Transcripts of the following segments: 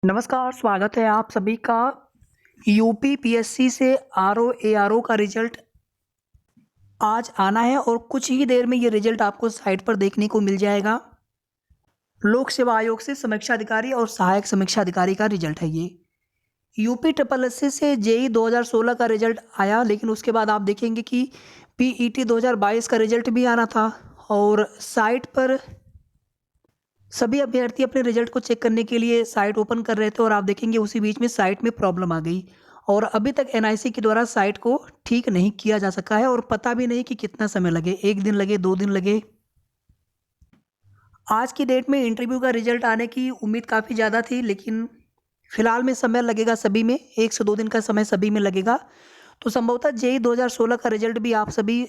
नमस्कार, स्वागत है आप सभी का। यूपी पीएससी से आरओ एआरओ का रिजल्ट आज आना है और कुछ ही देर में ये रिजल्ट आपको साइट पर देखने को मिल जाएगा। लोक सेवा आयोग से समीक्षा अधिकारी और सहायक समीक्षा अधिकारी का रिजल्ट है ये। यूपी ट्रिपल एससी से जेई 2016 का रिजल्ट आया, लेकिन उसके बाद आप देखेंगे कि पीईटी 2022 का रिजल्ट भी आना था और साइट पर सभी अभ्यर्थी अपने रिजल्ट को चेक करने के लिए साइट ओपन कर रहे थे और आप देखेंगे उसी बीच में साइट में प्रॉब्लम आ गई और अभी तक एनआईसी के द्वारा साइट को ठीक नहीं किया जा सका है और पता भी नहीं कि कितना समय लगे, 1 दिन लगे, 2 दिन लगे। आज की डेट में इंटरव्यू का रिजल्ट आने की उम्मीद काफ़ी ज़्यादा थी, लेकिन फिलहाल में समय लगेगा सभी में, 1 से 2 दिन का समय सभी में लगेगा। तो संभवतः जेई 2016 का रिजल्ट भी आप सभी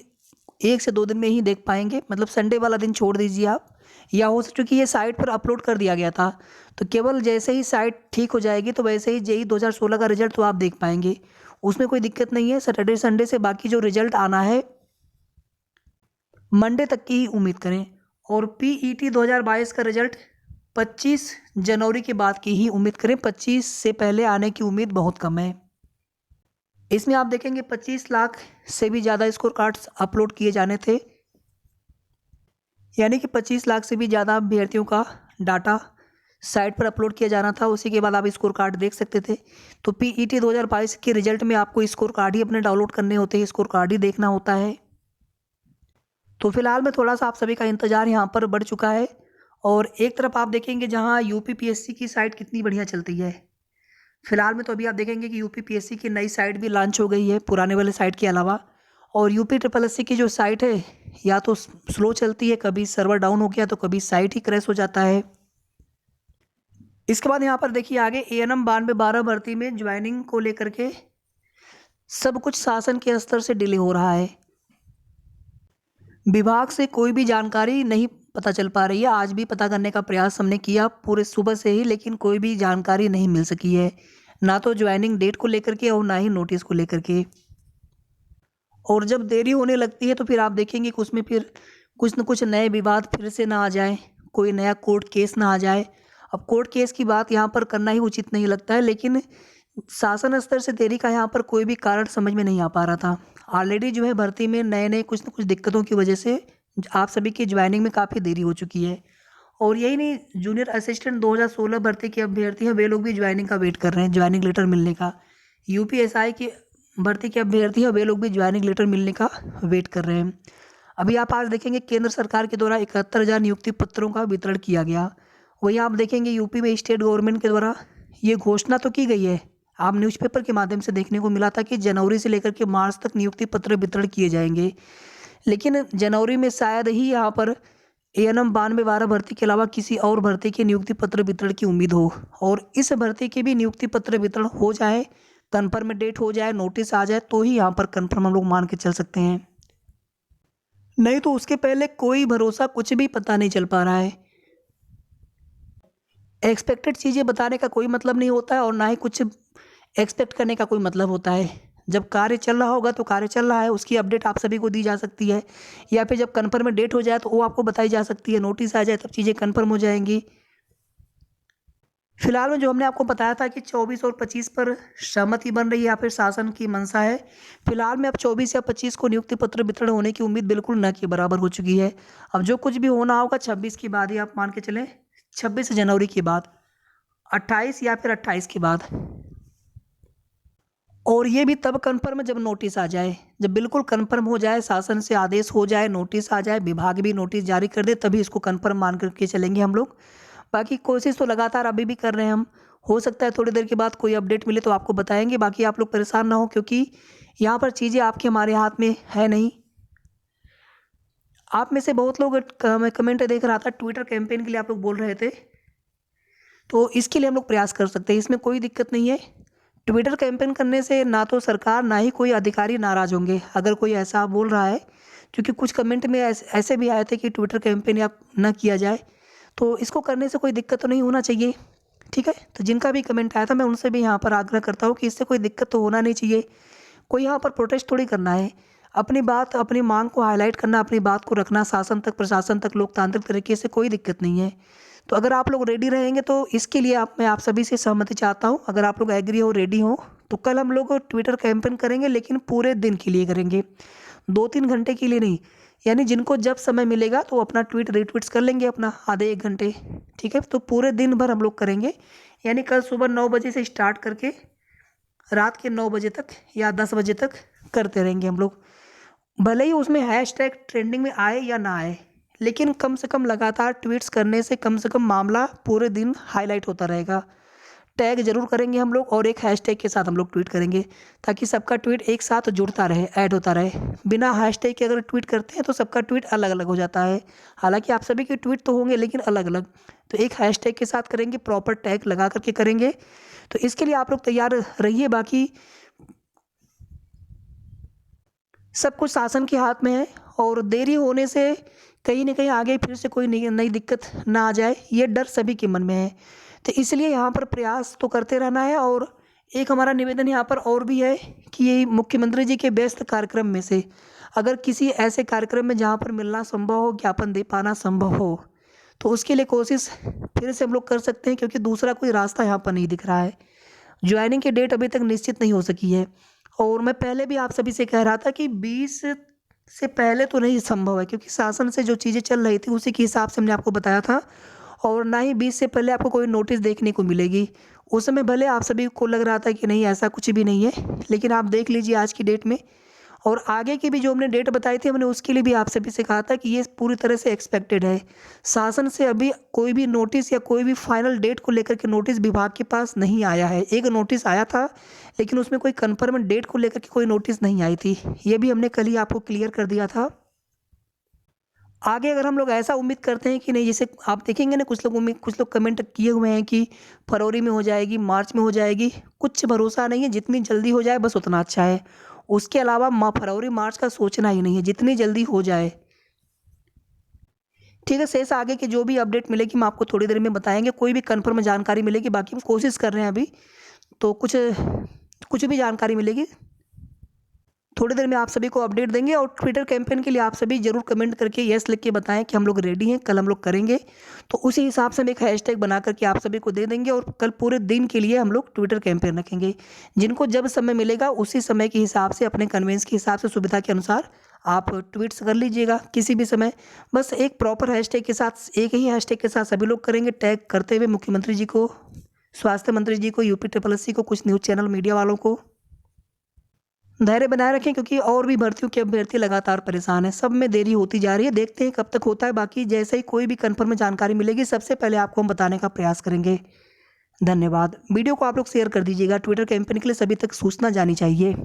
1 से 2 दिन में ही देख पाएंगे, मतलब संडे वाला दिन छोड़ दीजिए आप, या हो सकता है कि ये साइट पर अपलोड कर दिया गया था, तो केवल जैसे ही साइट ठीक हो जाएगी तो वैसे ही जेई 2016 का रिजल्ट तो आप देख पाएंगे, उसमें कोई दिक्कत नहीं है। सैटरडे संडे से बाकी जो रिजल्ट आना है मंडे तक की ही उम्मीद करें। और पीईटी 2022 का रिजल्ट 25 जनवरी के बाद की ही उम्मीद करें, 25 से पहले आने की उम्मीद बहुत कम है। इसमें आप देखेंगे 25 लाख से भी ज़्यादा स्कोर कार्ड्स अपलोड किए जाने थे, यानी कि 25 लाख से भी ज़्यादा अभ्यर्थियों का डाटा साइट पर अपलोड किया जाना था। उसी के बाद आप स्कोर कार्ड देख सकते थे। तो पीईटी 2022 के रिजल्ट में आपको स्कोर कार्ड ही अपने डाउनलोड करने होते हैं, स्कोर कार्ड ही देखना होता है। तो फिलहाल में थोड़ा सा आप सभी का इंतज़ार यहाँ पर बढ़ चुका है। और एक तरफ आप देखेंगे जहाँ यूपी पीएससी की साइट कितनी बढ़िया चलती है। फिलहाल में तो अभी आप देखेंगे कि यूपी पीएससी की नई साइट भी लॉन्च हो गई है पुराने वाले साइट के अलावा। और यूपी ट्रिपल एससी की जो साइट है या तो स्लो चलती है, कभी सर्वर डाउन हो गया तो कभी साइट ही क्रैश हो जाता है। इसके बाद यहाँ पर देखिए आगे एएनएम 9212 भर्ती में ज्वाइनिंग को लेकर के सब कुछ शासन के स्तर से डिले हो रहा है। विभाग से कोई भी जानकारी नहीं पता चल पा रही है। आज भी पता करने का प्रयास हमने किया पूरे सुबह से ही, लेकिन कोई भी जानकारी नहीं मिल सकी है, ना तो ज्वाइनिंग डेट को लेकर के और ना ही नोटिस को लेकर के। और जब देरी होने लगती है तो फिर आप देखेंगे कि उसमें फिर कुछ न कुछ नए विवाद फिर से ना आ जाए, कोई नया कोर्ट केस ना आ जाए। अब कोर्ट केस की बात यहाँ पर करना ही उचित नहीं लगता है, लेकिन शासन स्तर से देरी का यहाँ पर कोई भी कारण समझ में नहीं आ पा रहा था। ऑलरेडी जो है भर्ती में नए नए कुछ न कुछ दिक्कतों की वजह से आप सभी की ज्वाइनिंग में काफ़ी देरी हो चुकी है। और यही नहीं, जूनियर असिस्टेंट 2016 भर्ती के अभ्यर्थी हैं, वे लोग भी ज्वाइनिंग का वेट कर रहे हैं, ज्वाइनिंग लेटर मिलने का। यूपीएसआई की भर्ती के अभ्यर्थी हैं, वे लोग भी ज्वाइनिंग लेटर मिलने का वेट कर रहे हैं। अभी आप आज देखेंगे केंद्र सरकार के द्वारा 71,000 नियुक्ति पत्रों का वितरण किया गया। वही आप देखेंगे यूपी में स्टेट गवर्नमेंट के द्वारा ये घोषणा तो की गई है, आप न्यूज़पेपर के माध्यम से देखने को मिला था कि जनवरी से लेकर के मार्च तक नियुक्ति पत्र वितरण किए जाएंगे, लेकिन जनवरी में शायद ही यहाँ पर एएनएम 9212 भर्ती के अलावा किसी और भर्ती के नियुक्ति पत्र वितरण की उम्मीद हो। और इस भर्ती के भी नियुक्ति पत्र वितरण हो जाए, कन्फर्म डेट हो जाए, नोटिस आ जाए, तो ही यहाँ पर कन्फर्म हम लोग मान के चल सकते हैं, नहीं तो उसके पहले कोई भरोसा, कुछ भी पता नहीं चल पा रहा है। एक्सपेक्टेड चीज़ें बताने का कोई मतलब नहीं होता है और ना ही कुछ एक्सपेक्ट करने का कोई मतलब होता है। जब कार्य चल रहा होगा तो कार्य चल रहा है, उसकी अपडेट आप सभी को दी जा सकती है, या फिर जब कन्फर्म डेट हो जाए तो वो आपको बताई जा सकती है, नोटिस आ जाए तब चीज़ें कन्फर्म हो जाएंगी। फिलहाल में जो हमने आपको बताया था कि 24 और 25 पर सहमति बन रही है या फिर शासन की मंशा है, फिलहाल में अब 24 या 25 को नियुक्ति पत्र वितरण होने की उम्मीद बिल्कुल न के बराबर हो चुकी है। अब जो कुछ भी होना होगा 26 के बाद ही आप मान के चलें, 26 जनवरी के बाद, 28 या फिर 28 के बाद। और ये भी तब कन्फर्म जब नोटिस आ जाए, जब बिल्कुल कन्फर्म हो जाए, शासन से आदेश हो जाए, नोटिस आ जाए, विभाग भी नोटिस जारी कर दे, तभी इसको कन्फर्म मान करके चलेंगे हम लोग। बाकी कोशिश तो लगातार अभी भी कर रहे हैं हम, हो सकता है थोड़ी देर के बाद कोई अपडेट मिले तो आपको बताएंगे। बाकी आप लोग परेशान ना हो, क्योंकि यहाँ पर चीज़ें आपके हमारे हाथ में है नहीं। आप में से बहुत लोग कमेंट देख रहा था, ट्विटर कैंपेन के लिए आप लोग बोल रहे थे, तो इसके लिए हम लोग प्रयास कर सकते हैं, इसमें कोई दिक्कत नहीं है। ट्विटर कैंपेन करने से ना तो सरकार ना ही कोई अधिकारी नाराज़ होंगे अगर कोई ऐसा बोल रहा है, क्योंकि कुछ कमेंट में ऐसे भी आए थे कि ट्विटर कैंपेन या ना किया जाए, तो इसको करने से कोई दिक्कत तो नहीं होना चाहिए, ठीक है। तो जिनका भी कमेंट आया था मैं उनसे भी यहाँ पर आग्रह करता हूँ कि इससे कोई दिक्कत तो होना नहीं चाहिए। कोई यहाँ पर प्रोटेस्ट थोड़ी करना है, अपनी बात, अपनी मांग को हाईलाइट करना, अपनी बात को रखना शासन तक, प्रशासन तक, लोकतांत्रिक तरीके से, कोई दिक्कत नहीं है। तो अगर आप लोग रेडी रहेंगे तो इसके लिए मैं आप सभी से सहमति चाहता हूँ। अगर आप लोग एग्री हो, रेडी हो, तो कल हम लोग ट्विटर कैंपेन करेंगे, लेकिन पूरे दिन के लिए करेंगे, 2-3 घंटे के लिए नहीं। यानी जिनको जब समय मिलेगा तो अपना ट्वीट रीट्वीट्स कर लेंगे अपना आधे 1 घंटे, ठीक है। तो पूरे दिन भर हम लोग करेंगे, यानी कल सुबह 9 बजे से स्टार्ट करके रात के 9 बजे तक या 10 बजे तक करते रहेंगे हम लोग। भले ही उसमें हैशटैग ट्रेंडिंग में आए या ना आए, लेकिन कम से कम लगातार ट्वीट्स करने से कम मामला पूरे दिन हाईलाइट होता रहेगा। टैग जरूर करेंगे हम लोग और एक हैशटैग के साथ हम लोग ट्वीट करेंगे, ताकि सबका ट्वीट एक साथ जुड़ता रहे, ऐड होता रहे। बिना हैशटैग के अगर ट्वीट करते हैं तो सबका ट्वीट अलग अलग हो जाता है। हालांकि आप सभी के ट्वीट तो होंगे, लेकिन अलग अलग। तो एक हैशटैग के साथ करेंगे, प्रॉपर टैग लगा करके करेंगे। तो इसके लिए आप लोग तैयार रहिए। बाकी सब कुछ शासन के हाथ में है, और देरी होने से कहीं ना कहीं आगे फिर से कोई नई दिक्कत ना आ जाए, ये डर सभी के मन में है। तो इसलिए यहाँ पर प्रयास तो करते रहना है। और एक हमारा निवेदन यहाँ पर और भी है कि ये मुख्यमंत्री जी के व्यस्त कार्यक्रम में से अगर किसी ऐसे कार्यक्रम में जहाँ पर मिलना संभव हो, ज्ञापन दे पाना संभव हो, तो उसके लिए कोशिश फिर से हम लोग कर सकते हैं, क्योंकि दूसरा कोई रास्ता यहाँ पर नहीं दिख रहा है। ज्वाइनिंग की डेट अभी तक निश्चित नहीं हो सकी है, और मैं पहले भी आप सभी से कह रहा था कि 20 से पहले तो नहीं संभव है, क्योंकि शासन से जो चीज़ें चल रही थी उसी के हिसाब से हमने आपको बताया था। और ना ही 20 से पहले आपको कोई नोटिस देखने को मिलेगी। उस समय भले आप सभी को लग रहा था कि नहीं ऐसा कुछ भी नहीं है, लेकिन आप देख लीजिए आज की डेट में, और आगे की भी जो हमने डेट बताई थी हमने उसके लिए भी आप सभी से कहा था कि ये पूरी तरह से एक्सपेक्टेड है। शासन से अभी कोई भी नोटिस या कोई भी फाइनल डेट को लेकर के नोटिस विभाग के पास नहीं आया है। एक नोटिस आया था, लेकिन उसमें कोई कन्फर्म डेट को लेकर के कोई नोटिस नहीं आई थी। ये भी हमने कल ही आपको क्लियर कर दिया था। आगे अगर हम लोग ऐसा उम्मीद करते हैं कि नहीं, जैसे आप देखेंगे ना, कुछ लोग कमेंट किए हुए हैं कि फरवरी में हो जाएगी, मार्च में हो जाएगी। कुछ भरोसा नहीं है, जितनी जल्दी हो जाए बस उतना अच्छा है। उसके अलावा फरवरी मार्च का सोचना ही नहीं है, जितनी जल्दी हो जाए। ठीक है, शेष आगे की जो भी अपडेट मिलेगी हम आपको थोड़ी देर में बताएंगे। कोई भी कन्फर्म जानकारी मिलेगी, बाकी हम कोशिश कर रहे हैं अभी, तो कुछ भी जानकारी मिलेगी थोड़ी देर में आप सभी को अपडेट देंगे। और ट्विटर कैंपेन के लिए आप सभी जरूर कमेंट करके यस लिख के बताएं कि हम लोग रेडी हैं, कल हम लोग करेंगे। तो उसी हिसाब से हम एक हैशटैग बना करके आप सभी को दे देंगे, और कल पूरे दिन के लिए हम लोग ट्विटर कैंपेन रखेंगे। जिनको जब समय मिलेगा उसी समय के हिसाब से, अपने कन्वेंस के हिसाब से, सुविधा के अनुसार आप ट्वीट्स कर लीजिएगा किसी भी समय। बस एक प्रॉपर हैशटैग के साथ, एक ही हैशटैग के साथ सभी लोग करेंगे, टैग करते हुए मुख्यमंत्री जी को, स्वास्थ्य मंत्री जी को, UP-SSC को, कुछ न्यूज़ चैनल मीडिया वालों को। धैर्य बनाए रखें, क्योंकि और भी भर्तियों के अभ्यर्थी लगातार परेशान हैं। सब में देरी होती जा रही है, देखते हैं कब तक होता है। बाकी जैसे ही कोई भी कन्फर्म जानकारी मिलेगी सबसे पहले आपको हम बताने का प्रयास करेंगे। धन्यवाद। वीडियो को आप लोग शेयर कर दीजिएगा, ट्विटर कैंपेन के लिए सभी तक सूचना जानी चाहिए।